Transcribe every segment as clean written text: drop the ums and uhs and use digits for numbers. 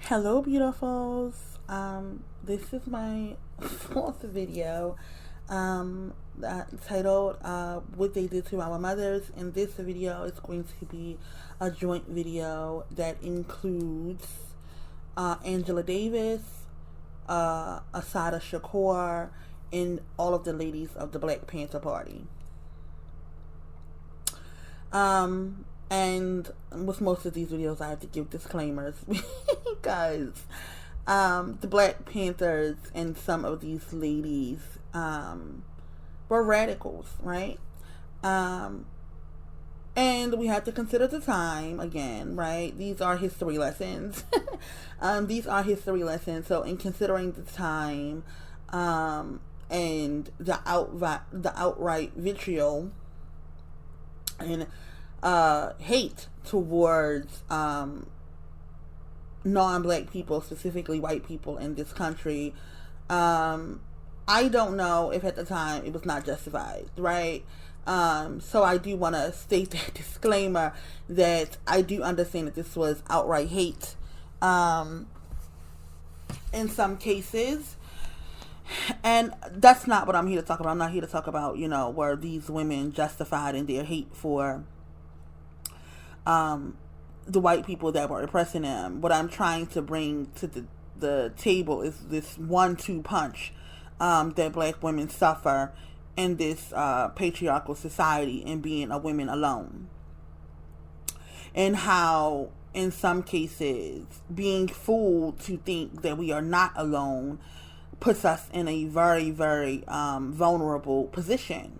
Hello, beautifuls. This is my fourth video, titled "What They Did to Our Mothers." And this video is going to be a joint video that includes Angela Davis, Assata Shakur, and all of the ladies of the Black Panther Party. And with most of these videos, I have to give disclaimers because the Black Panthers and some of these ladies were radicals, right? And we have to consider the time again, right? These are history lessons. These are history lessons. So, in considering the time and the outright vitriol and hate towards non-black people, specifically white people in this country, I don't know if at the time it was not justified, right? So I do want to state that disclaimer that I do understand that this was outright hate in some cases. And that's not what I'm here to talk about. I'm not here to talk about, were these women justified in their hate for the white people that were oppressing them. What I'm trying to bring to the table is this 1-2 punch that black women suffer in this patriarchal society and being a woman alone. And how, in some cases, being fooled to think that we are not alone puts us in a very, very vulnerable position.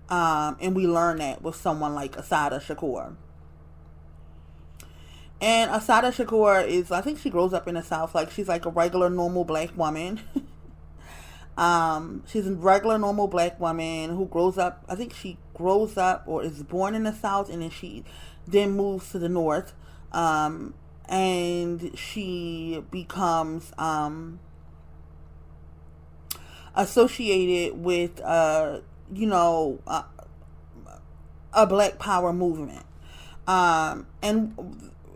And we learn that with someone like Assata Shakur. And Assata Shakur is, I think she grows up in the South. Like, she's like a regular, normal black woman. She's a regular, normal black woman who grows up, I think she grows up or is born in the South, and then she then moves to the North. And she becomes associated with, a black power movement. And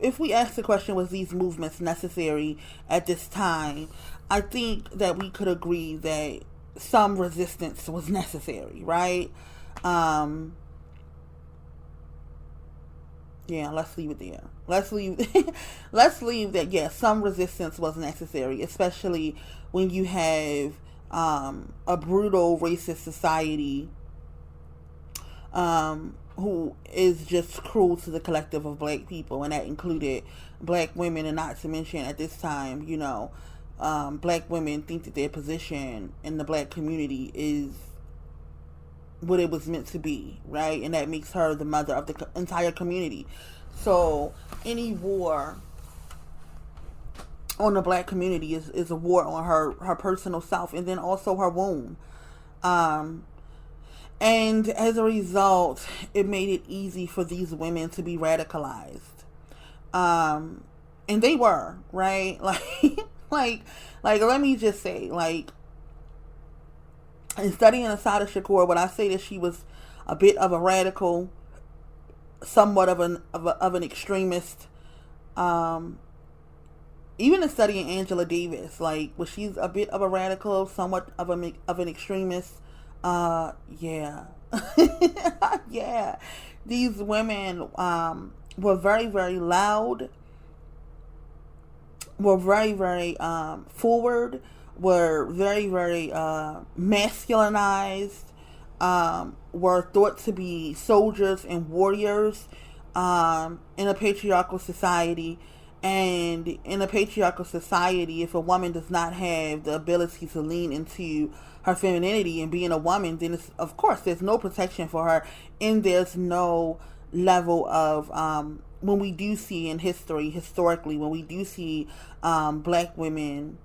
if we ask the question, was these movements necessary at this time, I think that we could agree that some resistance was necessary, right? Yeah, let's leave it there. Let's leave that, yes, some resistance was necessary, especially when you have a brutal racist society who is just cruel to the collective of black people, and that included black women. And not to mention, at this time, black women think that their position in the black community is what it was meant to be, right? And that makes her the mother of the entire community. So any war on the black community is a war on her personal self, and then also her womb. And as a result, it made it easy for these women to be radicalized. And they were, right? Like, let me just say, in studying Assata Shakur, when I say that she was a bit of a radical, somewhat of an extremist, even in studying Angela Davis, was she a bit of a radical, somewhat of an extremist? Yeah. Yeah. These women were very, very loud, were very, very forward, were very, very masculinized, were thought to be soldiers and warriors in a patriarchal society. And in a patriarchal society, if a woman does not have the ability to lean into her femininity and being a woman, then of course there's no protection for her, and there's no level of when we do see in historically, when we do see black women,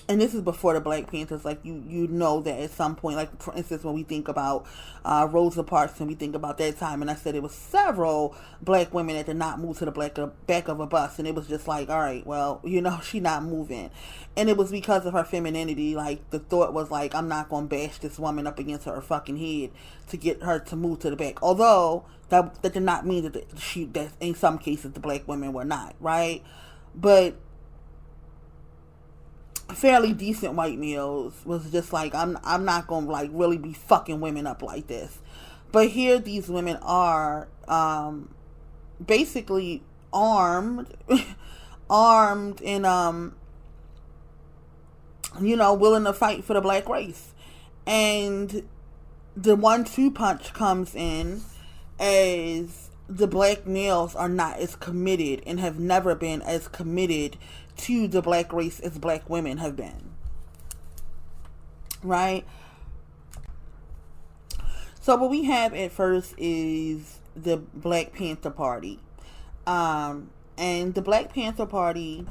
and this is before the Black Panthers, you know that at some point, for instance, when we think about Rosa Parks and we think about that time, and I said it was several black women that did not move to the back of a bus, and it was just like, all right, well, she not moving. And it was because of her femininity. The thought was I'm not going to bash this woman up against her fucking head to get her to move to the back. Although that did not mean that in some cases the black women were not, right? but fairly decent white males was just like, I'm not gonna like really be fucking women up like this. But here these women are basically armed armed and willing to fight for the black race. And the 1-2 punch comes in as the black males are not as committed and have never been as committed to the black race as black women have been. Right? So what we have at first is the Black Panther Party. And the Black Panther Party,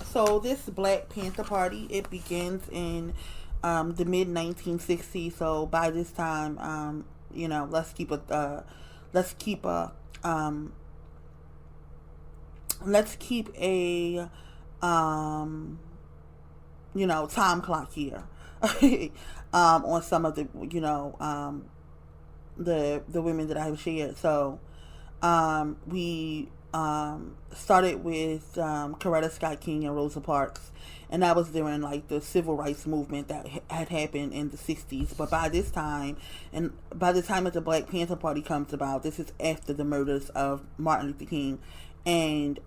so this Black Panther Party, it begins in the mid 1960s. So by this time, let's keep a time clock here on some of the the women that I have shared. So we started with Coretta Scott King and Rosa Parks, and that was during like the civil rights movement that had happened in the 60s. But by the time that the Black Panther Party comes about, this is after the murders of Martin Luther King and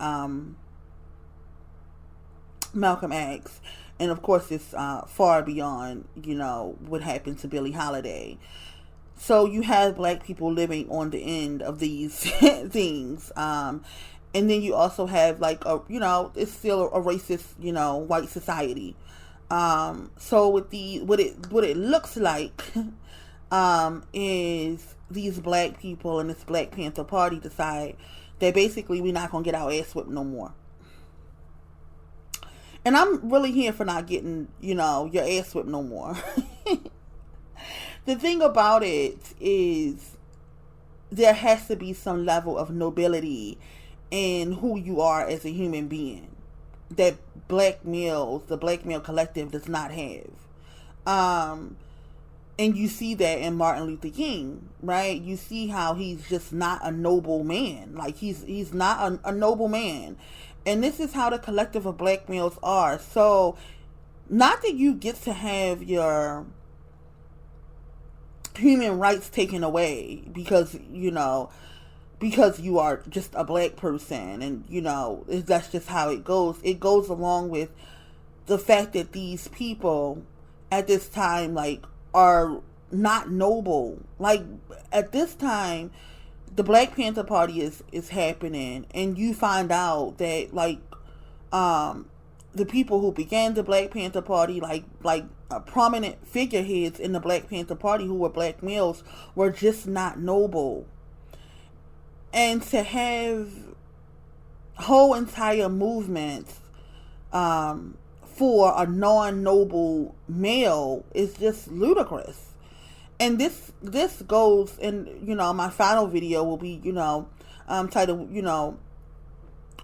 Malcolm X, and of course it's far beyond what happened to Billie Holiday. So you have black people living on the end of these things. And then you also have like it's still a racist, white society. So with what it looks like is these black people and this Black Panther Party decide that basically we're not gonna get our ass whipped no more. And I'm really here for not getting, your ass whipped no more. The thing about it is there has to be some level of nobility in who you are as a human being that the black male collective does not have. And you see that in Martin Luther King, right? You see how he's just not a noble man. Like he's not a noble man. And this is how the collective of black males are. So not that you get to have your human rights taken away because you are just a black person, and that's just how it goes. It goes along with the fact that these people at this time are not noble. Like at this time the Black Panther Party is happening, and you find out that the people who began the Black Panther Party, prominent figureheads in the Black Panther Party who were black males, were just not noble. And to have whole entire movements for a non-noble male is just ludicrous. And this goes, and my final video will be titled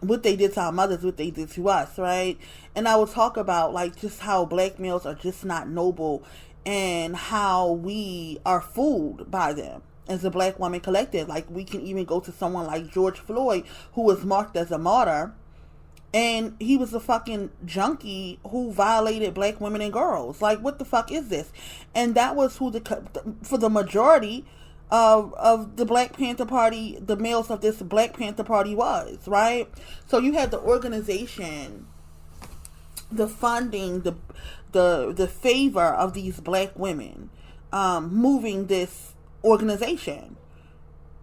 what they did to our mothers, what they did to us, right? And I will talk about just how black males are just not noble, and how we are fooled by them as a black woman collective. Like we can even go to someone like George Floyd, who was marked as a martyr, and he was a fucking junkie who violated black women and girls. Like, what the fuck is this? And that was who for the majority of the Black Panther Party, the males of this Black Panther Party was, right? So you had the organization, the funding, the favor of these black women, moving this organization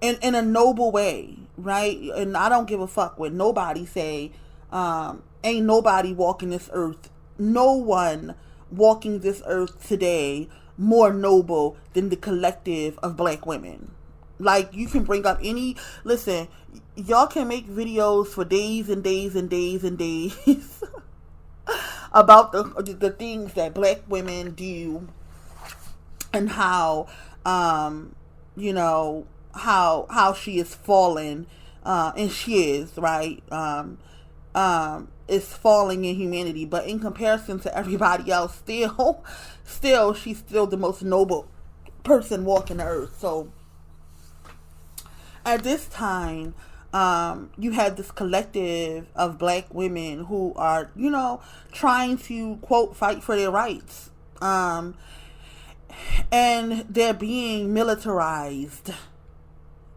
in a noble way, right? And I don't give a fuck what nobody say. Ain't nobody walking this earth, no one walking this earth today more noble than the collective of black women. Like, you can bring up listen, y'all can make videos for days and days and days and days about the things that black women do, and how how she is fallen, and she is, right, is falling in humanity, but in comparison to everybody else, still she's still the most noble person walking the earth. So at this time, You have this collective of black women who are, trying to, quote, fight for their rights. And they're being militarized,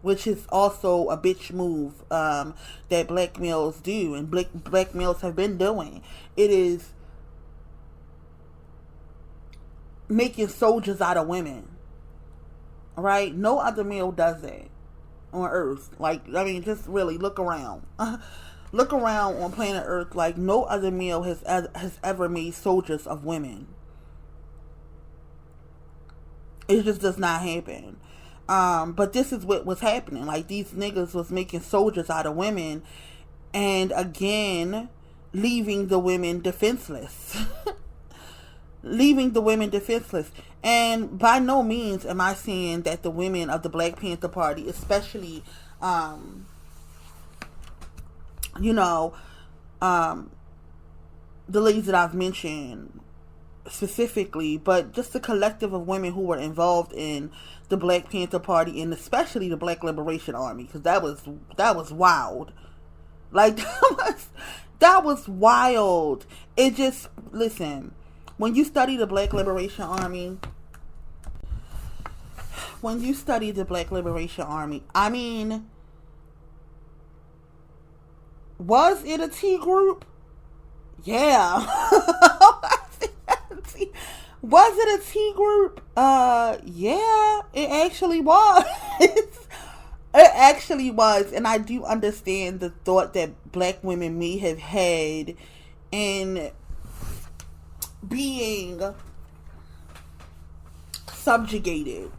which is also a bitch move that black males do, and black males have been doing. It is making soldiers out of women, right? No other male does that on Earth. Just really look around. Look around on planet Earth. Like, no other male has ever made soldiers of women. It just does not happen. But this is what was happening. Like, these niggas was making soldiers out of women, and again, leaving the women defenseless. Leaving the women defenseless. And by no means am I saying that the women of the Black Panther Party, especially, the ladies that I've mentioned specifically, but just the collective of women who were involved in the Black Panther Party, and especially the Black Liberation Army, because that was wild. Like, that was wild. It just, listen, when you study the Black Liberation Army, I mean, was it a T group? Yeah. Was it a T group? Yeah, it actually was. It actually was. And I do understand the thought that black women may have had in being subjugated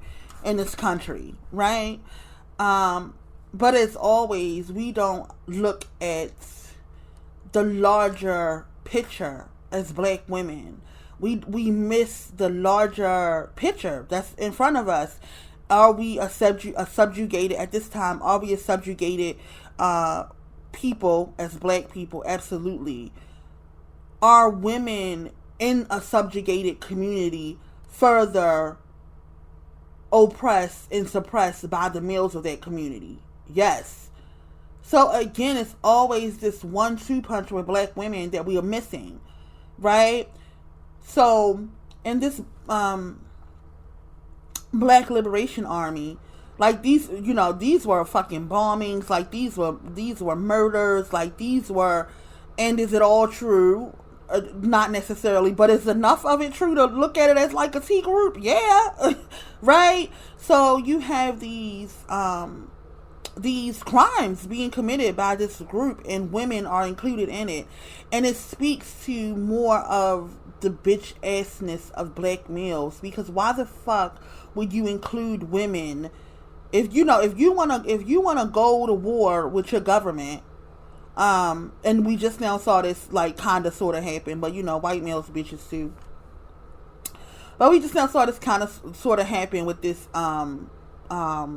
in this country, right? But as always, we don't look at the larger picture as black women. We miss the larger picture that's in front of us. Are we a subjugated at this time? Are we a subjugated people as black people? Absolutely. Are women in a subjugated community further oppressed and suppressed by the males of that community? Yes. So again, it's always this 1-2 punch with black women that we are missing, right? So in this Black Liberation Army, like these were fucking bombings, like these were murders, like these were, and is it all true? Not necessarily, but is enough of it true to look at it as like a T group? Yeah. Right? So you have these crimes being committed by this group, and women are included in it, and it speaks to more of the bitch assness of black males, because why the fuck would you include women if you want to go to war with your government? And we just now saw this like kind of sort of happen, but white males bitches too. But we just now saw this kind of sort of happen with this y'all,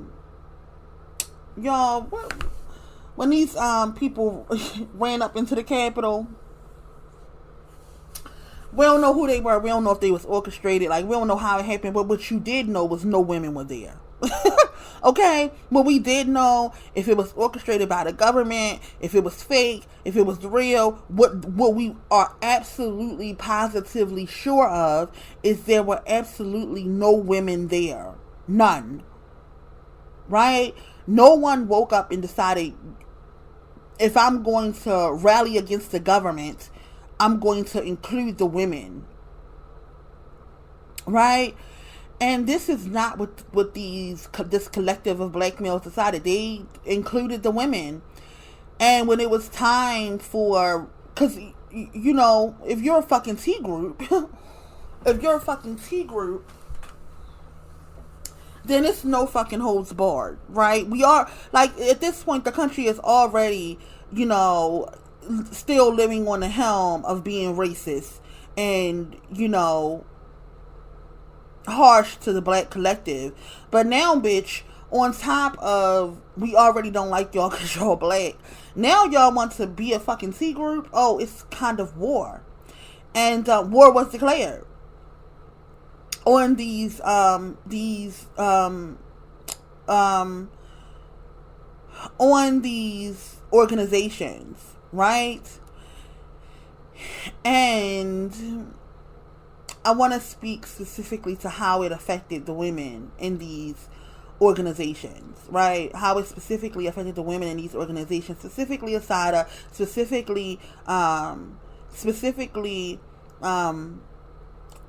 when these people ran up into the Capitol. We don't know who they were. We don't know if they was orchestrated. Like, we don't know how it happened. But what you did know was no women were there. Okay? But we did know if it was orchestrated by the government, if it was fake, if it was real. What we are absolutely positively sure of is there were absolutely no women there. None. Right? No one woke up and decided, if I'm going to rally against the government, I'm going to include the women. Right? And this is not what this collective of black males decided. They included the women. And when it was time for, because, if you're a fucking T group, then it's no fucking holds barred, right? We are, like, at this point, the country is already, still living on the helm of being racist and, harsh to the black collective. But now, bitch, on top of we already don't like y'all because y'all black, now y'all want to be a fucking T group. Oh, it's kind of war. And war was declared on these on these organizations, right? And I want to speak specifically to how it affected the women in these organizations, right? How it specifically affected the women in these organizations, specifically Assata, specifically, um,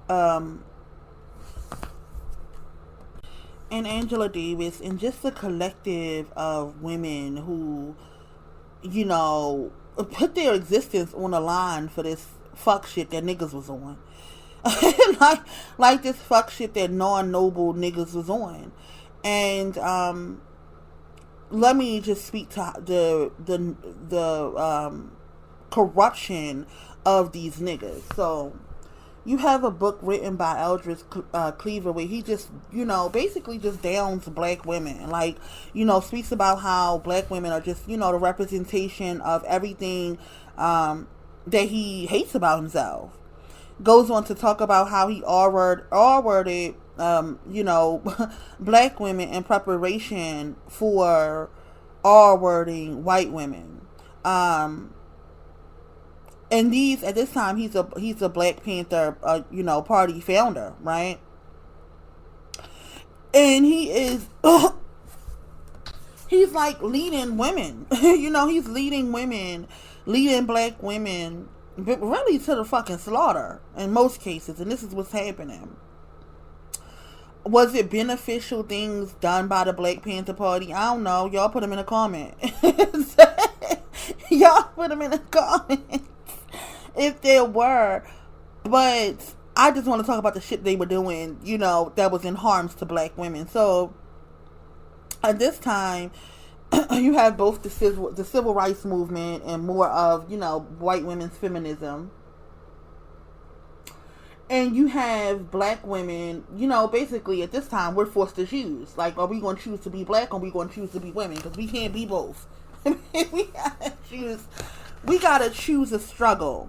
um, and Angela Davis, and just the collective of women who, you know, put their existence on the line for this fuck shit that niggas was on. like like this fuck shit that non-noble niggas was on. And let me just speak to the corruption of these niggas. So you have a book written by Eldridge Cleaver where he just, you know, basically just downs black women. Like, you know, speaks about how black women are just, you know, the representation of everything that he hates about himself. Goes on to talk about how he R-worded, you know, black women in preparation for R-wording white women. And these, at this time, he's a Black Panther, you know, party founder, right? And he is, he's like leading women, you know, he's leading women, leading black women, but really to the fucking slaughter in most cases. And this is what's happening. Was it beneficial things done by the Black Panther Party? I don't know. Y'all put them in a comment. Y'all put them in the comments if there were. But I just want to talk about the shit they were doing, you know, that was in harms to black women. So at this time, you have both the civil rights movement and more of, you know, white women's feminism. And you have black women, you know, basically at this time we're forced to choose. Like, are we going to choose to be black or are we going to choose to be women? Because we can't be both. we gotta choose a struggle.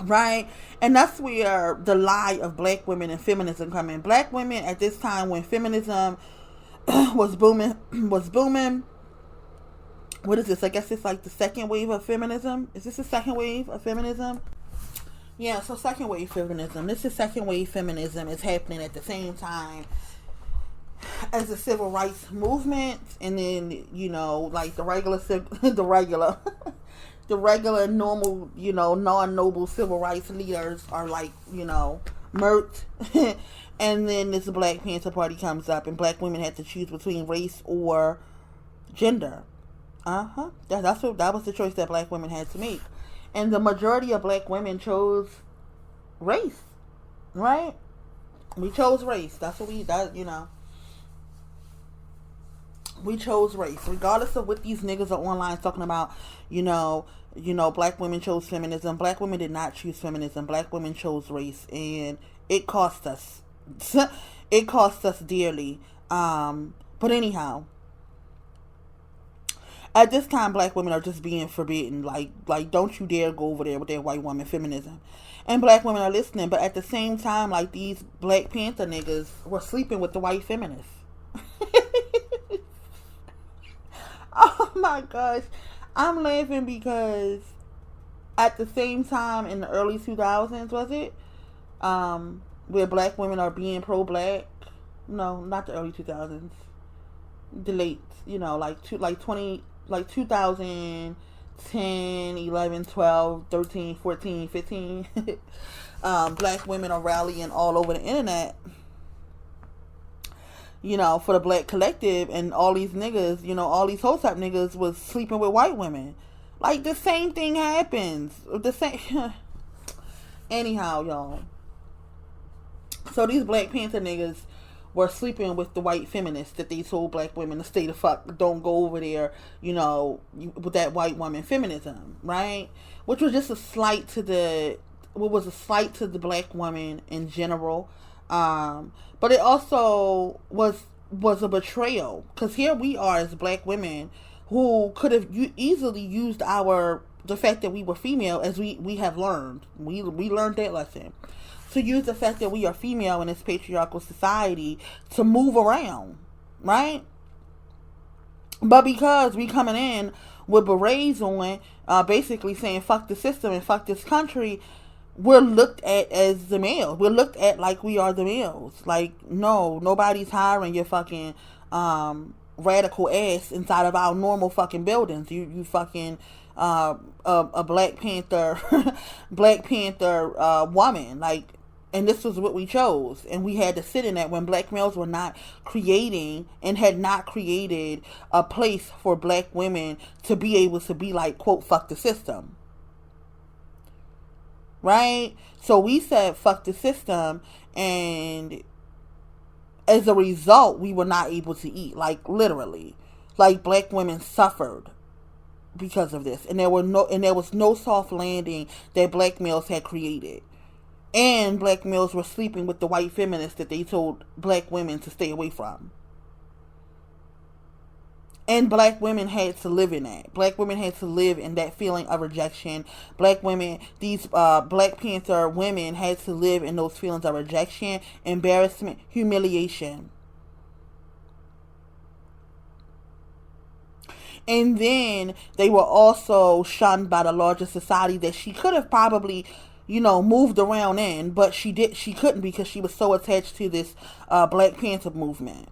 Right? And that's where the lie of black women and feminism come in. Black women at this time when feminism was booming. What is this? I guess it's like the second wave of feminism. Is this the second wave of feminism? Yeah, so second wave feminism. This is second wave feminism. It's happening at the same time as the civil rights movement, and then, you know, like the regular normal, you know, non-noble civil rights leaders are like, you know, murked. And then this Black Panther Party comes up, and black women had to choose between race or gender. That was the choice that black women had to make. And the majority of black women chose race. Right? We chose race. That's what you know. We chose race. Regardless of what these niggas are online talking about, you know, black women chose feminism. Black women did not choose feminism. Black women chose race, and it cost us. It cost us dearly. But anyhow, at this time, black women are just being forbidden. Like, don't you dare go over there with that white woman feminism. And black women are listening, but at the same time, like, these Black Panther niggas were sleeping with the white feminists. Oh my gosh. I'm laughing because at the same time in the early 2000s, was it? Where black women are being pro-black. No, not the early 2000s. The late, you know, like 2010, 11, 12, 13, 14, 15. Black women are rallying all over the internet, you know, for the black collective, and all these niggas, you know, all these whole type niggas was sleeping with white women. Like, the same thing happens. The same. Anyhow, y'all. So these Black Panther niggas were sleeping with the white feminists that they told black women to stay the fuck, don't go over there, you know, with that white woman feminism, right? Which was just a slight to the black woman in general. But it also was a betrayal, because here we are as black women who could have easily used the fact that we were female, as we have learned. We learned that lesson. To use the fact that we are female in this patriarchal society to move around, right? But because we coming in with berets on, basically saying fuck the system and fuck this country, we're looked at as the males. We're looked at like we are the males. Like, no, nobody's hiring your fucking radical ass inside of our normal fucking buildings. You fucking a Black Panther Black Panther woman. Like, and this was what we chose, and we had to sit in that when black males were not creating and had not created a place for black women to be able to be like, quote, fuck the system. Right? So we said fuck the system, and as a result we were not able to eat. Like, literally, like, black women suffered because of this, and there was no soft landing that black males had created. And black males were sleeping with the white feminists that they told black women to stay away from. And black women had to live in that. Black women had to live in that feeling of rejection. Black women, these Black Panther women had to live in those feelings of rejection, embarrassment, humiliation. And then they were also shunned by the larger society that she could have probably, moved around in, but she couldn't, because she was so attached to this Black Panther movement.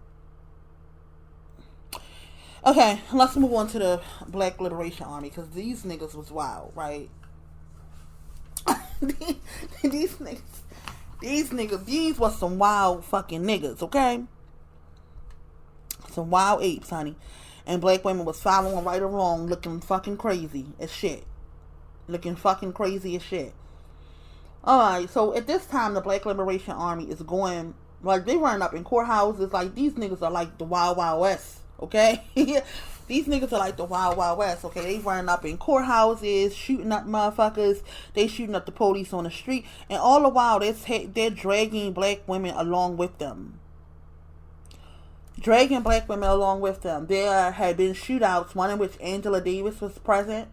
Okay, let's move on to the Black Liberation Army, because these niggas was wild, right? these were some wild fucking niggas, okay? Some wild apes, honey. And black women was following right or wrong, looking fucking crazy as shit. Alright, so at this time, the Black Liberation Army is going, like, they running up in courthouses. Like, these niggas are like the Wild Wild West, okay? These niggas are like the Wild Wild West, okay? They running up in courthouses, shooting up motherfuckers. They shooting up the police on the street. And all the while, they're dragging black women along with them. There had been shootouts, one in which Angela Davis was present.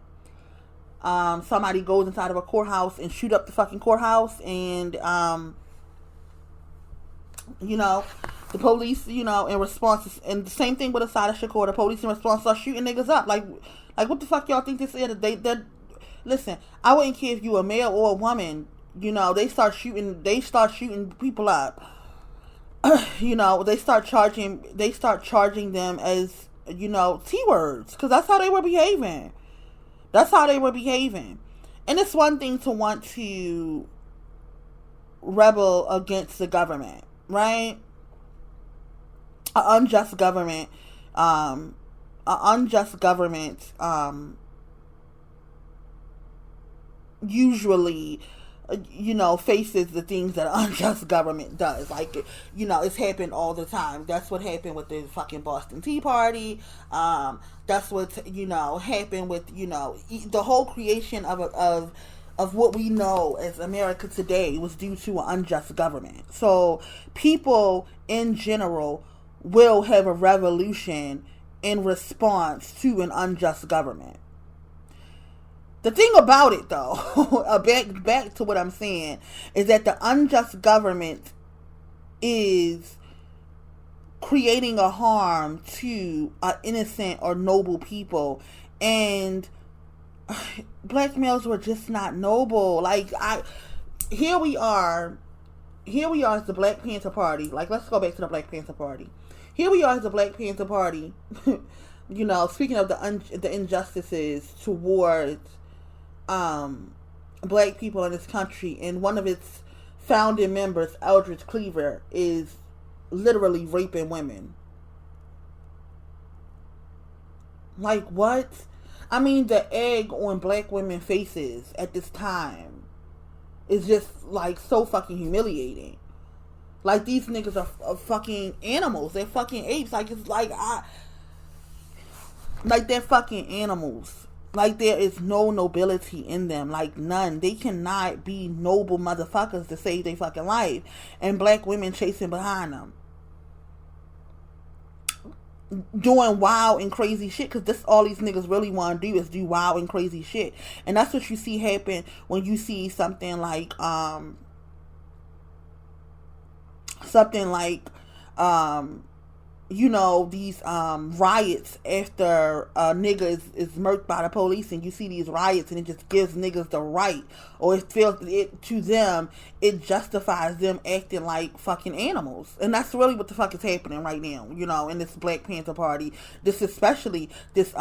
Somebody goes inside of a courthouse and shoot up the fucking courthouse, and the police, in response, and the same thing with Assata Shakur, the police in response start shooting niggas up. Like what the fuck y'all think this is? Listen, I wouldn't care if you a male or a woman, they start shooting people up. They start charging them as, T-words, because that's how they were behaving. And it's one thing to want to rebel against the government, right? An unjust government usually, faces the things that an unjust government does. Like, it's happened all the time. That's what happened with the fucking Boston Tea Party. That's what, happened with, the whole creation of what we know as America today was due to an unjust government. So people in general will have a revolution in response to an unjust government. The thing about it, though, back to what I'm saying, is that the unjust government is creating a harm to innocent or noble people, and black males were just not noble. Like, here we are as the Black Panther Party. Like, let's go back to the Black Panther Party. Here we are as the Black Panther Party. Speaking of the injustices towards black people in this country, and one of its founding members, Eldridge Cleaver, is literally raping women. Like, what? I mean, the egg on black women's faces at this time is just, like, so fucking humiliating. Like, these niggas are fucking animals. They're fucking apes. Like, it's like, they're fucking animals. Like, there is no nobility in them. Like, none. They cannot be noble motherfuckers to save their fucking life. And black women chasing behind them, doing wild and crazy shit, because that's all these niggas really want to do, is do wild and crazy shit. And that's what you see happen when you see something like these riots after a nigga is murked by the police, and you see these riots and it just gives niggas the right, or it feels it to them, it justifies them acting like fucking animals. And that's really what the fuck is happening right now, in this Black Panther Party, especially this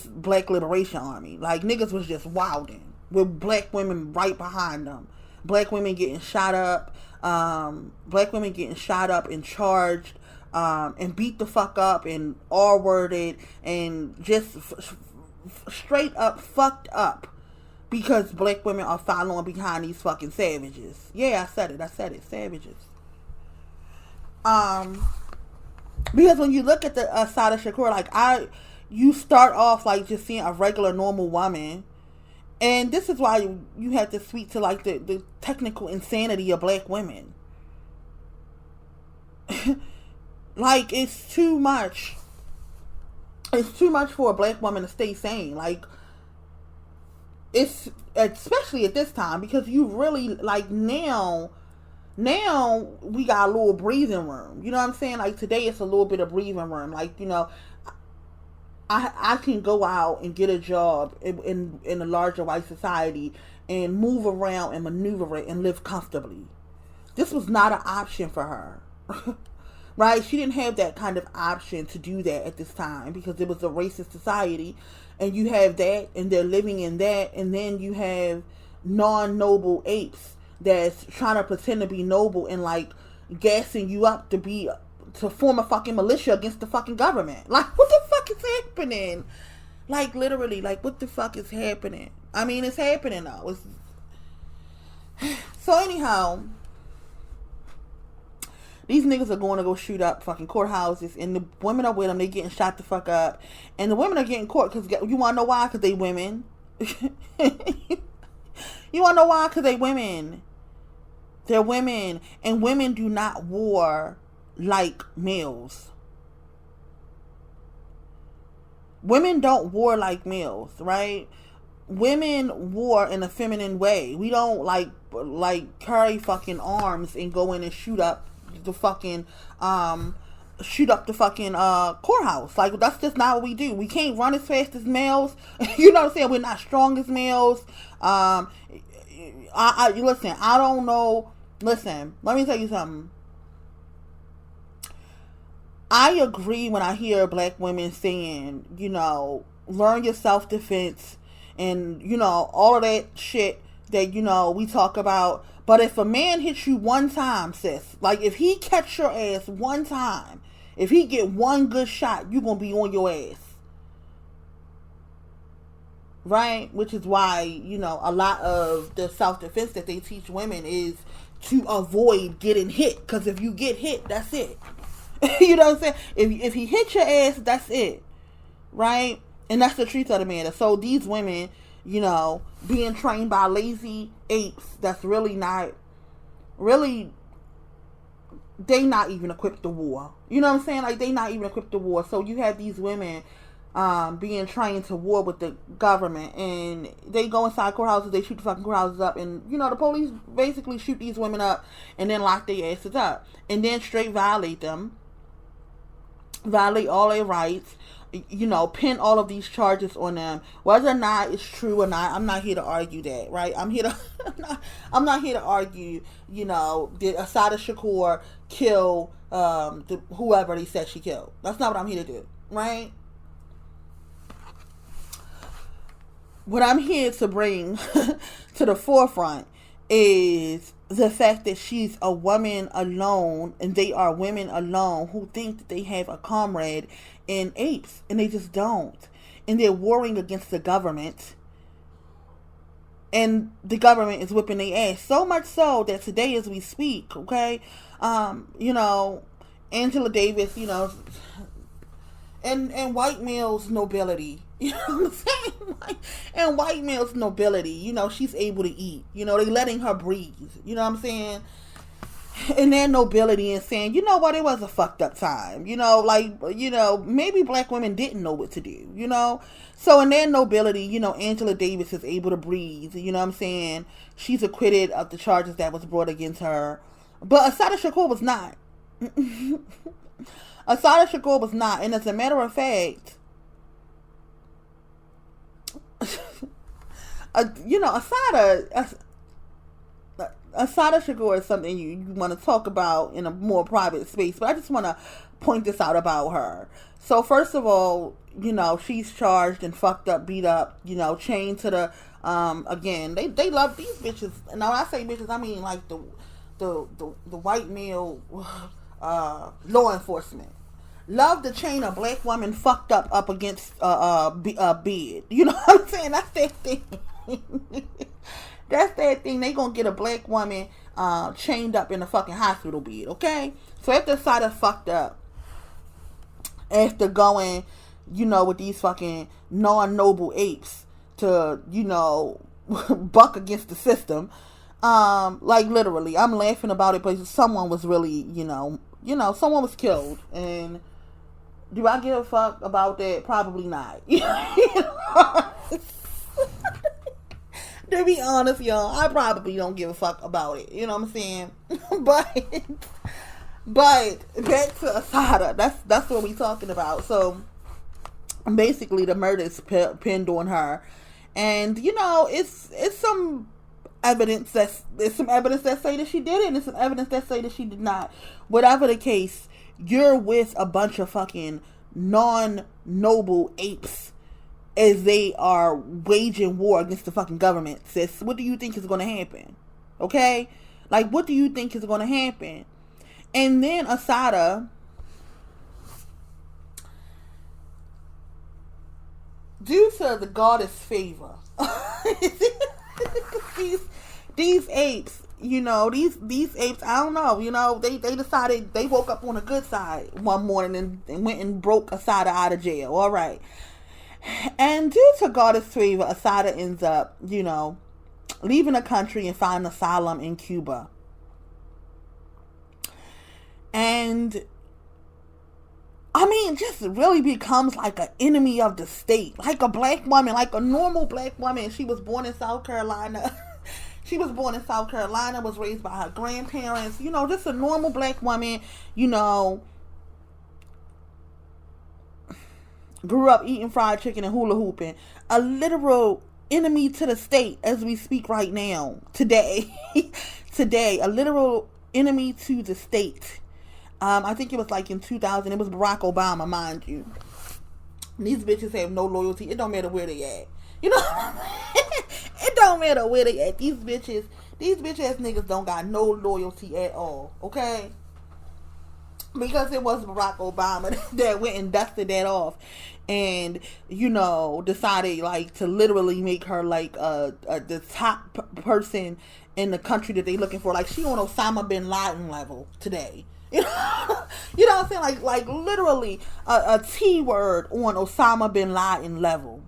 Black Liberation Army. Like, niggas was just wilding with black women right behind them, black women getting shot up, and charged, and beat the fuck up and R-worded and just straight up fucked up because black women are following behind these fucking savages. Yeah, I said it, savages. Because when you look at the Assata Shakur, you start off like just seeing a regular normal woman, and this is why you have to speak to like the technical insanity of black women. Like, it's too much. It's too much for a black woman to stay sane. Like, it's, especially at this time, because you really, like, now we got a little breathing room. You know what I'm saying? Like, today it's a little bit of breathing room. Like, I can go out and get a job in a larger white society and move around and maneuver it and live comfortably. This was not an option for her. Right? She didn't have that kind of option to do that at this time because it was a racist society, and you have that, and they're living in that, and then you have non-noble apes that's trying to pretend to be noble and like gassing you up to form a fucking militia against the fucking government. Like, what the fuck is happening? Like, literally, like, what the fuck is happening? I mean, it's happening though. So anyhow, these niggas are going to go shoot up fucking courthouses, and the women are with them. They getting shot the fuck up, and the women are getting caught because you want to know why? Because they women. You want to know why? Because they women. They're women, and women do not war like males. Women don't war like males, right? Women war in a feminine way. We don't like carry fucking arms and go in and shoot up the fucking courthouse. Like, that's just not what we do. We can't run as fast as males. You know what I'm saying? We're not strong as males. Listen, I don't know. Listen, let me tell you something. I agree when I hear black women saying, learn your self-defense and, all of that shit that, we talk about. But if a man hits you one time, sis, like, if he catch your ass one time, if he get one good shot, you gonna be on your ass. Right? Which is why, a lot of the self-defense that they teach women is to avoid getting hit. Because if you get hit, that's it. You know what I'm saying? If he hits your ass, that's it. Right? And that's the truth of the matter. So these women, being trained by lazy apes that's really, they not even equipped to war. You know what I'm saying? Like, they not even equipped to war. So you have these women being trained to war with the government, and they go inside courthouses, they shoot the fucking courthouses up, and the police basically shoot these women up and then lock their asses up and then straight violate them, violate all their rights, pin all of these charges on them, whether or not it's true or not. I'm not here to argue that, right? I'm not here to argue, did Assata Shakur kill whoever they said she killed. That's not what I'm here to do, right? What I'm here to bring to the forefront is the fact that she's a woman alone, and they are women alone who think that they have a comrade in apes, and they just don't. And they're warring against the government, and the government is whipping their ass. So much so that today as we speak, okay, Angela Davis, and white males nobility, you know what I'm saying? And white males nobility, she's able to eat, they letting her breathe, you know what I'm saying? And their nobility and saying, you know what, it was a fucked up time, maybe black women didn't know what to do, So in their nobility, Angela Davis is able to breathe, you know what I'm saying? She's acquitted of the charges that was brought against her. But Assata Shakur was not. Assata Shakur was not. And as a matter of fact, Assata Shakur is something you want to talk about in a more private space, but I just want to point this out about her. So first of all, she's charged and fucked up, beat up, chained to the again, they love these bitches. And when I say bitches, I mean like the white male law enforcement. Love to chain a black woman fucked up against a bed. You know what I'm saying? That's their thing. That's their thing. They gonna get a black woman chained up in a fucking hospital bed, okay? So after Assata fucked up, after going, with these fucking non-noble apes to, buck against the system, like literally, I'm laughing about it, but someone was really, someone was killed. And do I give a fuck about that? Probably not. To be honest, y'all, I probably don't give a fuck about it. You know what I'm saying? but back to Assata. That's what we talking about. So basically, the murder is pinned on her, and it's some evidence that say that she did it, and there's some evidence that say that she did not. Whatever the case, you're with a bunch of fucking non-noble apes as they are waging war against the fucking government, sis. What do you think is going to happen? Okay? Like, what do you think is going to happen? And then Assata, due to the goddess favor, these apes, these apes, I don't know, they decided, they woke up on a good side one morning and went and broke Assata out of jail. All right. And due to goddess favor, Assata ends up, leaving the country and finding asylum in Cuba. And just really becomes like an enemy of the state, like a black woman, like a normal black woman. She was born in South Carolina. Was raised by her grandparents, just a normal black woman, grew up eating fried chicken and hula hooping. A literal enemy to the state as we speak right now, today. Today, a literal enemy to the state. I think it was like in 2000. It was Barack Obama, mind you. These bitches have no loyalty. It don't matter where they at. It don't matter where they at. These bitch ass niggas don't got no loyalty at all. Okay? Because it was Barack Obama that went and dusted that off, and decided like to literally make her like the top person in the country that they looking for. Like, she on Osama bin Laden level today. You know what I'm saying? Like literally a T word on Osama bin Laden level.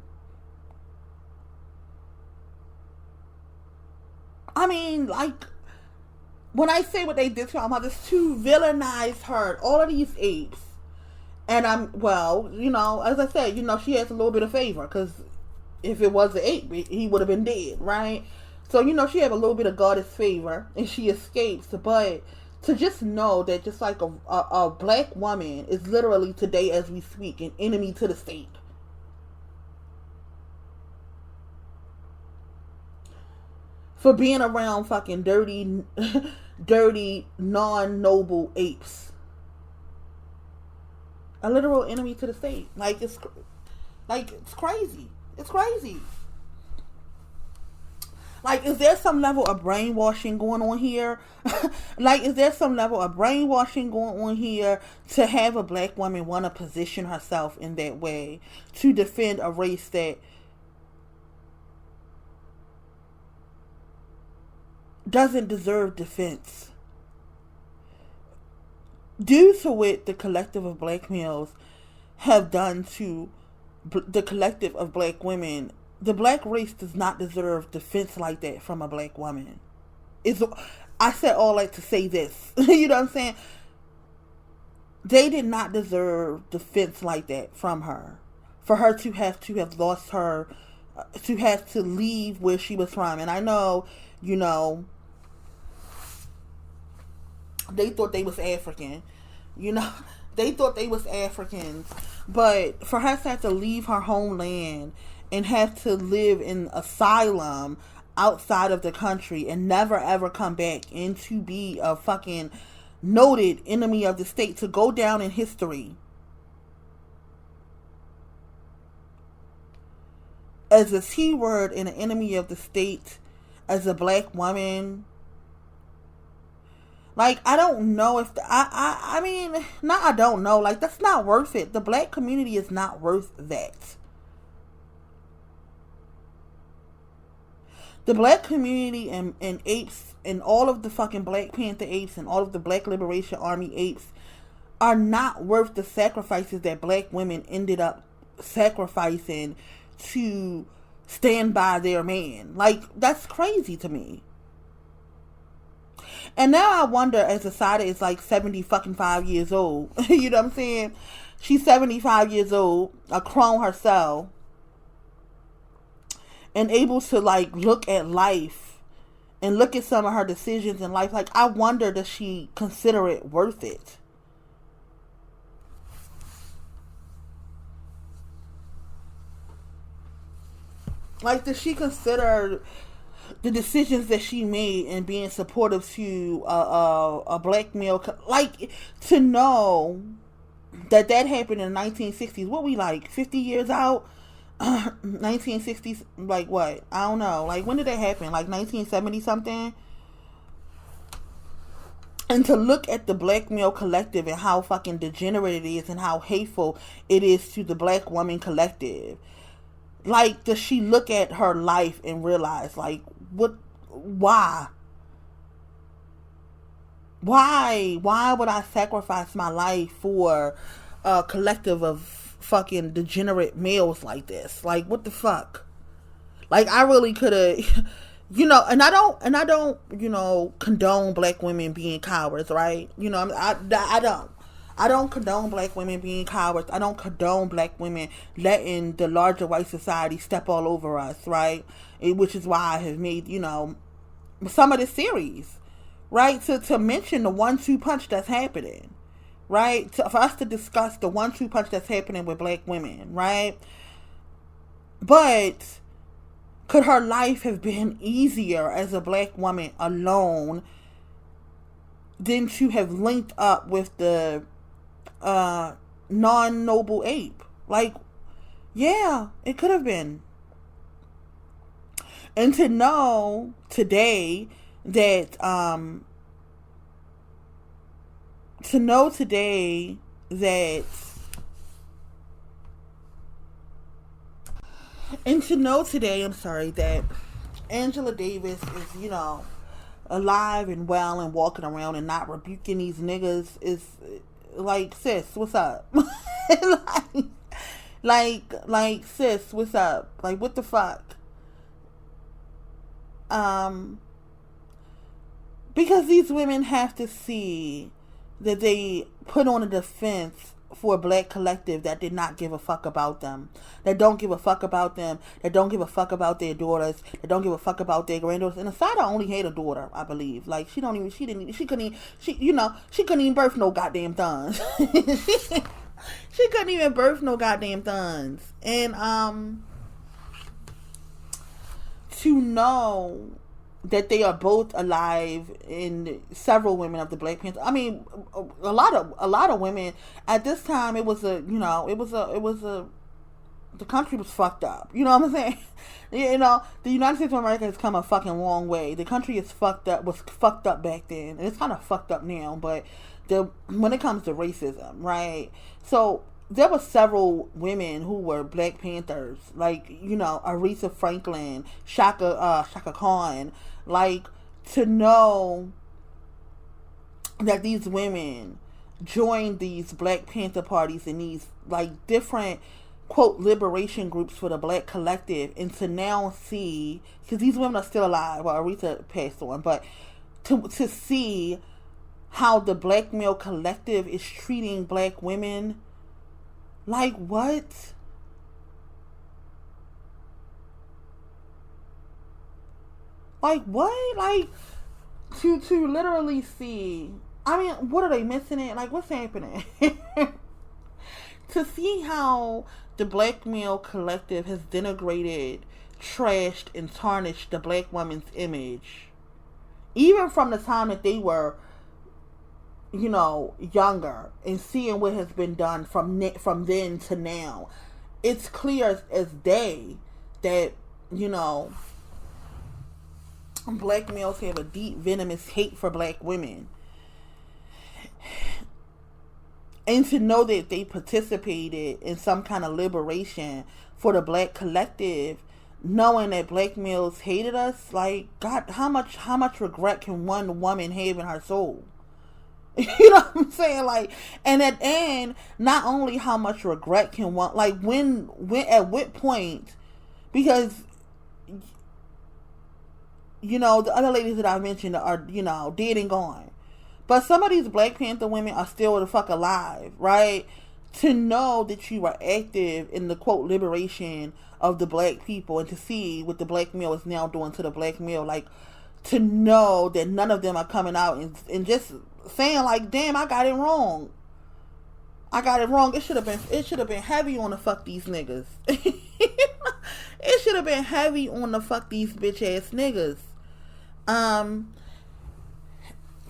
Like, when I say what they did to her mother, is to villainize her, all of these apes. And as I said, she has a little bit of favor, because if it was an ape, he would have been dead, right? So, she have a little bit of goddess favor, and she escapes. But to just know that just like a black woman is literally today as we speak an enemy to the state. For being around fucking dirty, non-noble apes. A literal enemy to the state. It's crazy. It's crazy. Like, is there some level of brainwashing going on here? Is there some level of brainwashing going on here to have a black woman want to position herself in that way to defend a race that doesn't deserve defense? Due to what the collective of black males have done to the collective of black women, the black race does not deserve defense like that from a black woman. I said all that to say this. You know what I'm saying? They did not deserve defense like that from her. For her to have lost her, to have to leave where she was from. And I know, they thought they was African. They thought they was Africans, but for her to have to leave her homeland and have to live in asylum outside of the country and never ever come back and to be a fucking noted enemy of the state, to go down in history as a T word and an enemy of the state, as a black woman. Like, I don't know if I mean, not I don't know. Like, that's not worth it. The black community is not worth that. The black community and apes and all of the fucking Black Panther apes and all of the Black Liberation Army apes are not worth the sacrifices that black women ended up sacrificing to stand by their man. Like, that's crazy to me. And now I wonder, as Assata is like 75 years old, you know what I'm saying? She's 75 years old, a crone herself, and able to like look at life and look at some of her decisions in life. Like, I wonder, does she consider it worth it? Like, does she consider the decisions that she made and being supportive to a black male, like, to know that happened in the 1960s? What, we like 50 years out? 1960s, like what? I don't know. Like, when did that happen? Like 1970 something? And to look at the black male collective and how fucking degenerate it is and how hateful it is to the black woman collective. Like, does she look at her life and realize, like, why would I sacrifice my life for a collective of fucking degenerate males like this? Like, what the fuck? Like, I really could have, and I don't, condone black women being cowards, right? I don't condone black women being cowards. I don't condone black women letting the larger white society step all over us, right? Which is why I have made, some of the series, right? To mention the 1-2 punch that's happening, right? For us to discuss the 1-2 punch that's happening with black women, right? But could her life have been easier as a black woman alone than to have linked up with the non-noble ape? Like, yeah, it could have been. And to know today that that Angela Davis is, alive and well and walking around and not rebuking these niggas is like, sis, what's up? like, sis, what's up? Like, what the fuck? Because these women have to see that they put on a defense for a black collective that did not give a fuck about them, that don't give a fuck about them, that don't give a fuck about their daughters, that don't give a fuck about their granddaughters. And Assata only had a daughter, I believe. Like, she couldn't even birth no goddamn thuns. She couldn't even birth no goddamn thuns. And to know that they are both alive, and several women of the Black Panther. I mean, a lot of women at this time. It was the country was fucked up. You know what I'm saying? The United States of America has come a fucking long way. The country is fucked up. Was fucked up back then, and it's kind of fucked up now. But when it comes to racism, right? So there were several women who were Black Panthers, like, Aretha Franklin, Shaka Khan. Like, to know that these women joined these Black Panther parties and these, like, different, quote, liberation groups for the black collective, and to now see, because these women are still alive, well, Aretha passed on, but to see how the black male collective is treating black women. Like, what? Like, what? Like, to literally see I mean, what are they missing it? Like, what's happening? To see how the black male collective has denigrated, trashed, and tarnished the black woman's image, even from the time that they were, younger, and seeing what has been done from then to now, it's clear as day that, black males have a deep, venomous hate for black women. And to know that they participated in some kind of liberation for the black collective, knowing that black males hated us, like, God, how much regret can one woman have in her soul? You know what I'm saying? Like, and at end, not only how much regret can one, like, when at what point, because, the other ladies that I mentioned are, dead and gone. But some of these Black Panther women are still the fuck alive, right? To know that you are active in the, quote, liberation of the black people, and to see what the black male is now doing to the black male, like, to know that none of them are coming out and just saying, like, damn, I got it wrong. I got it wrong. It should have been heavy on the fuck these niggas. It should have been heavy on the fuck these bitch ass niggas.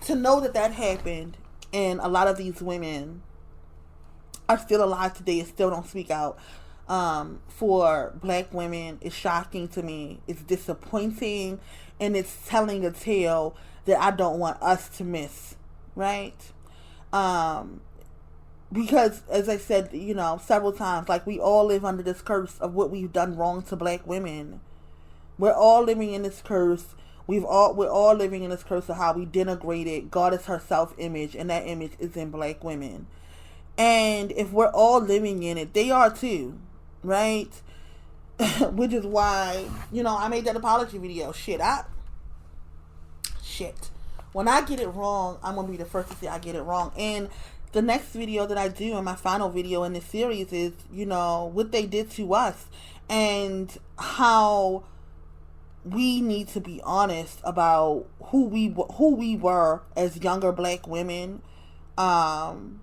To know that happened, and a lot of these women are still alive today and still don't speak out for black women is shocking to me. It's disappointing, and it's telling a tale that I don't want us to miss, right? Because, as I said, several times, like, we all live under this curse of what we've done wrong to black women. We're all living in this curse. We're all living in this curse of how we denigrated Goddess her self-image, and that image is in black women. And if we're all living in it, they are too, right? Which is why, I made that apology video. Shit. When I get it wrong, I'm going to be the first to say I get it wrong. And the next video that I do, and my final video in this series, is, what they did to us, and how we need to be honest about who we were as younger black women, and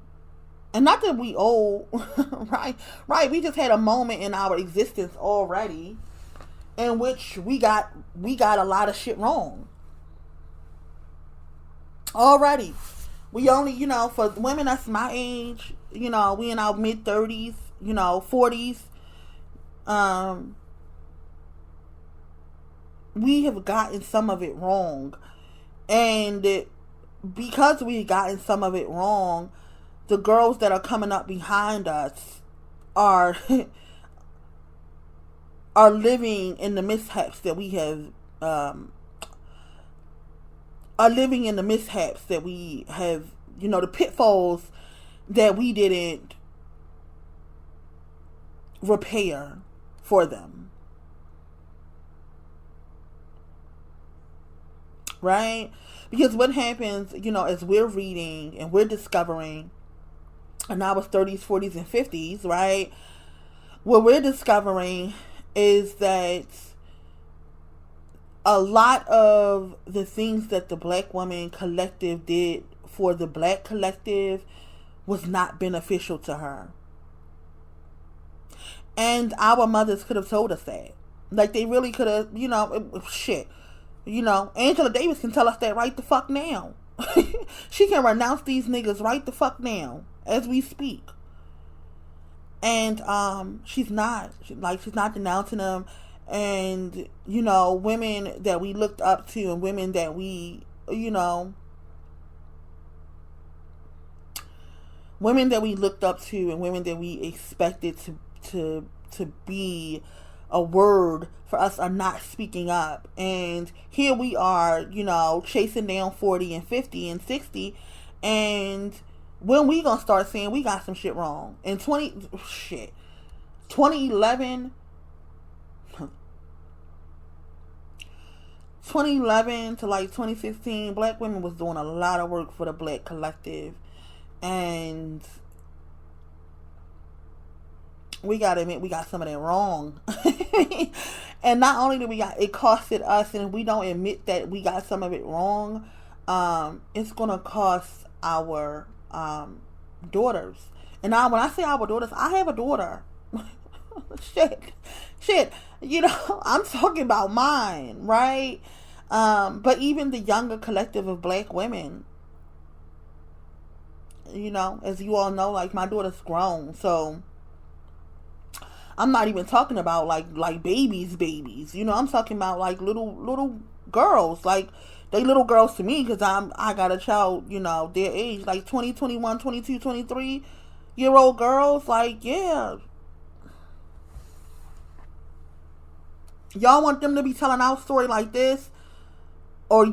not that we old, right? We just had a moment in our existence already in which we got a lot of shit wrong already. We only, for women that's my age, we in our mid-30s, 40s, we have gotten some of it wrong. And because we've gotten some of it wrong, the girls that are coming up behind us are are living in the mishaps that we have, the pitfalls that we didn't repair for them. Right? Because what happens, as we're reading and we're discovering in our 30s, 40s, and 50s, right? What we're discovering is that a lot of the things that the black woman collective did for the black collective was not beneficial to her. And our mothers could have told us that. Like, they really could have, shit. Angela Davis can tell us that right the fuck now. She can renounce these niggas right the fuck now as we speak. And she's not denouncing them. And women that we looked up to, and women that we women that we looked up to, and women that we expected to be a word for us are not speaking up. And here we are, chasing down 40 and 50 and 60. And when we gonna start saying we got some shit wrong? In 2011 to like 2016, black women was doing a lot of work for the black collective. And we gotta admit we got some of that wrong. And not only do it costed us, and if we don't admit that we got some of it wrong, it's gonna cost our daughters. And now, when I say our daughters, I have a daughter. shit. I'm talking about mine, right? But even the younger collective of black women, as you all know, like, my daughter's grown, so I'm not even talking about like babies. I'm talking about like little girls, like they little girls to me, because I got a child, their age, like 20, 21, 22, 23-year-old girls. Like, yeah, y'all want them to be telling our story like this, or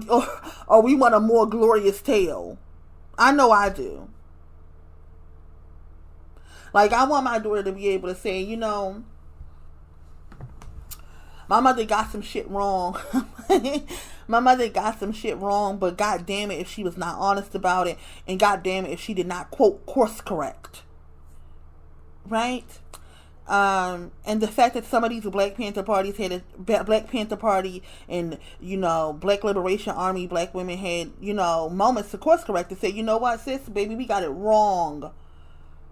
we want a more glorious tale? I know I do. Like, I want my daughter to be able to say, my mother got some shit wrong. My mother got some shit wrong, but god damn it if she was not honest about it, and god damn it if she did not, quote, course correct. Right? And the fact that some of these Black Panther parties had Black Panther Party, and, Black Liberation Army, black women had, moments to course correct, to say, you know what, sis, baby, we got it wrong.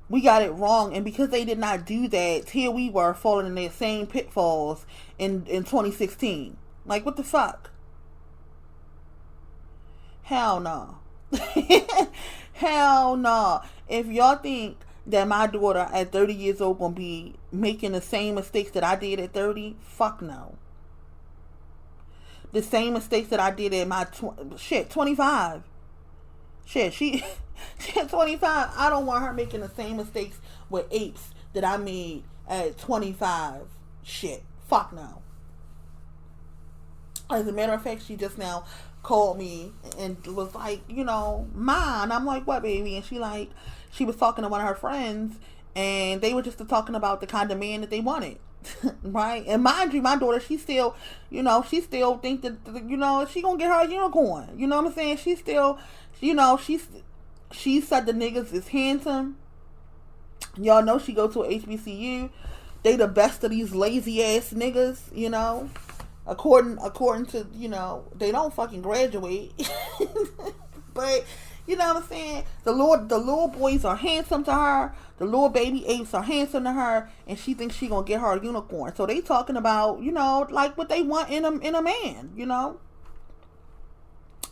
We got it wrong. And because they did not do that, here we were falling in their same pitfalls in 2016. Like, what the fuck? Hell no. Hell no. If y'all think that my daughter at 30 years old gonna be making the same mistakes that I did at 30, fuck no. The same mistakes that I did at my 25. Shit, she's 25. I don't want her making the same mistakes with apes that I made at 25. Shit, fuck no. As a matter of fact, she just now called me and was like, mine. I'm like, what, baby? And she was talking to one of her friends, and they were just talking about the kind of man that they wanted. Right? And mind you, my daughter, she still think that, she gonna get her a unicorn. You know what I'm saying? She still, she said the niggas is handsome. Y'all know she go to a HBCU. They the best of these lazy ass niggas, according to, they don't fucking graduate. But, you know what I'm saying? The little boys are handsome to her. The little baby apes are handsome to her, and she thinks she gonna get her a unicorn. So they talking about, like what they want in a man,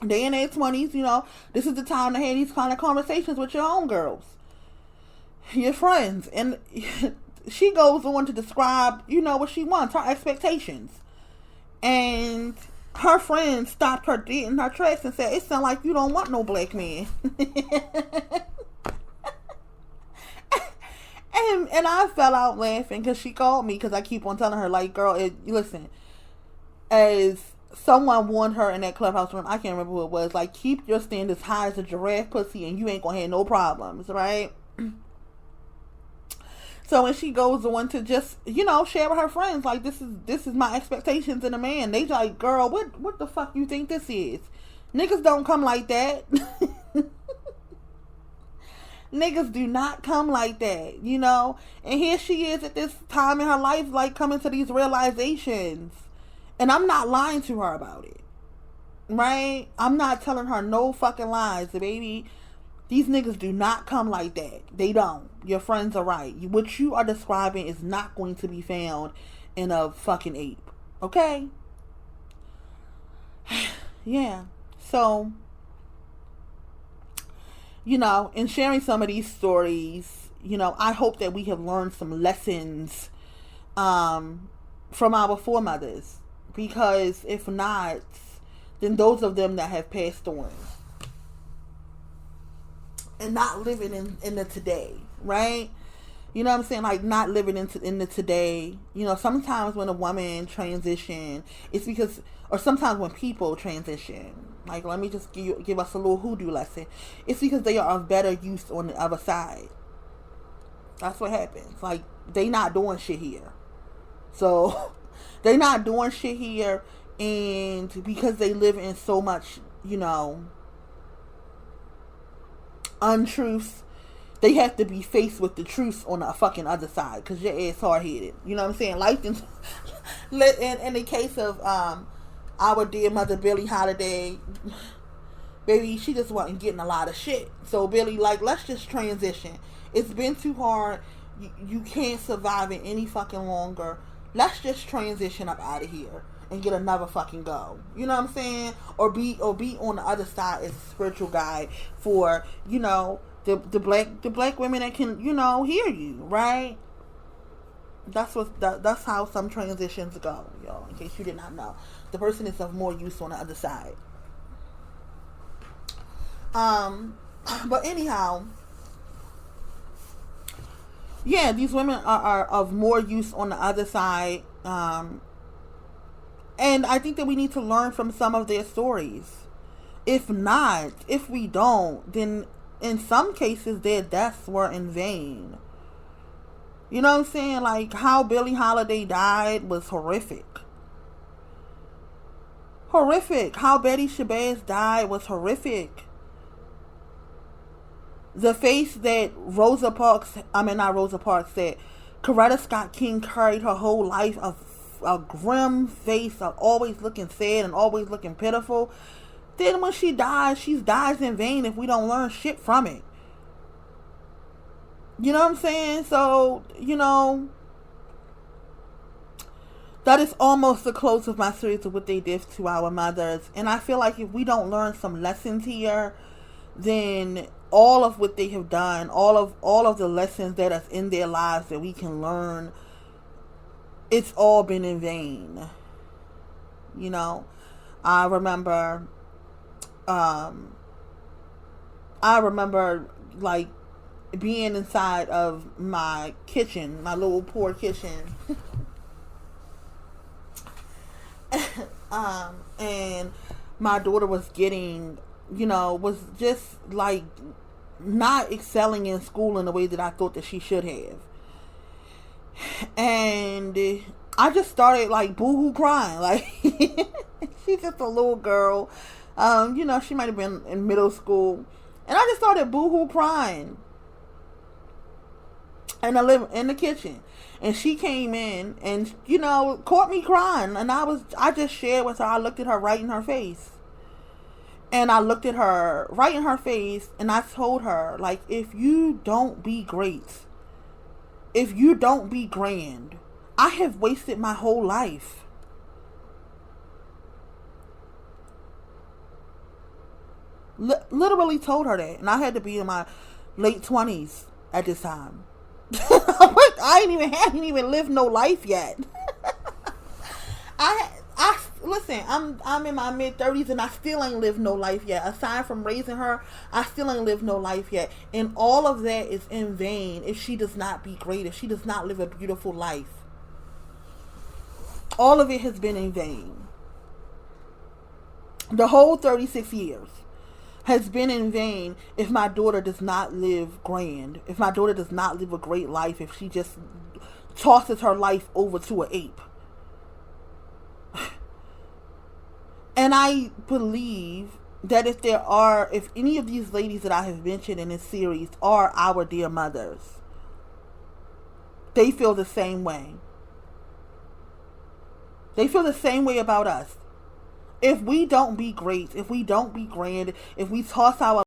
They in their 20s, this is the time to have these kind of conversations with your homegirls, your friends. And she goes on to describe, what she wants, her expectations. And her friend stopped her dead in her tracks and said, it sounds like you don't want no black man. And I fell out laughing, because she called me, because I keep on telling her, like, girl, listen, as someone warned her in that clubhouse room, I can't remember who it was, like, keep your standards high as a giraffe pussy and you ain't gonna have no problems, right? So when she goes on to just, share with her friends, like, this is my expectations in a man, they like, girl, what the fuck you think this is? Niggas don't come like that. Niggas do not come like that, And here she is at this time in her life, like, coming to these realizations. And I'm not lying to her about it. Right? I'm not telling her no fucking lies, baby. These niggas do not come like that. They don't. Your friends are right. What you are describing is not going to be found in a fucking ape. Okay? Yeah. So, in sharing some of these stories, I hope that we have learned some lessons from our foremothers. Because if not, then those of them that have passed on and not living in the today, right? You know what I'm saying? Like, not living in the today. Sometimes when a woman transition, it's because, or sometimes when people transition, like, let me just give us a little hoodoo lesson. It's because they are of better use on the other side. That's what happens. Like, they not doing shit here. So, they not doing shit here, and because they live in so much, untruths, they have to be faced with the truth on the fucking other side, because your ass hard-headed. You know what I'm saying? Like, in the case of our dear mother Billie Holiday, Baby, she just wasn't getting a lot of shit. So Billy, like, let's just transition. It's been too hard. You can't survive it any fucking longer. Let's just transition up out of here and get another fucking go. You know what I'm saying? Or be on the other side as a spiritual guide for, you know, the black women that can, you know, hear you, right? That's how some transitions go, y'all. In case you did not know, the person is of more use on the other side. But anyhow, yeah, these women are of more use on the other side. And I think that we need to learn from some of their stories. If not, if we don't, then in some cases their deaths were in vain. You know what I'm saying? Like, how Billie Holiday died was horrific. Horrific. How Betty Shabazz died was horrific. The face that not Rosa Parks, that Coretta Scott King carried her whole life, a grim face of always looking sad and always looking pitiful. Then when she dies in vain if we don't learn shit from it. You know what I'm saying? So, you know, that is almost the close of my series of what they did to our mothers. And I feel like if we don't learn some lessons here, then all of what they have done, all of the lessons that are in their lives that we can learn, it's all been in vain. You know, I remember like being inside of my kitchen, my little poor kitchen, and my daughter was getting, you know, was just like not excelling in school in the way that I thought that she should have. And I just started like boo-hoo crying. Like, she's just a little girl. You know, she might have been in middle school. And I just started boo-hoo crying. And I live in the kitchen. And she came in and, you know, caught me crying. And I just shared with her. I looked at her right in her face. And I looked at her right in her face and I told her, like, if you don't be great, if you don't be grand, I have wasted my whole life. Literally told her that. And I had to be in my late 20s at this time. I ain't even lived no life yet. I listen, I'm in my mid-30s and I still ain't lived no life yet. Aside from raising her, I still ain't lived no life yet. And all of that is in vain if she does not be great, if she does not live a beautiful life. All of it has been in vain. The whole 36 years has been in vain if my daughter does not live grand, if my daughter does not live a great life, if she just tosses her life over to an ape. And I believe that if any of these ladies that I have mentioned in this series are our dear mothers, they feel the same way. They feel the same way about us. If we don't be great, if we don't be grand, if we toss our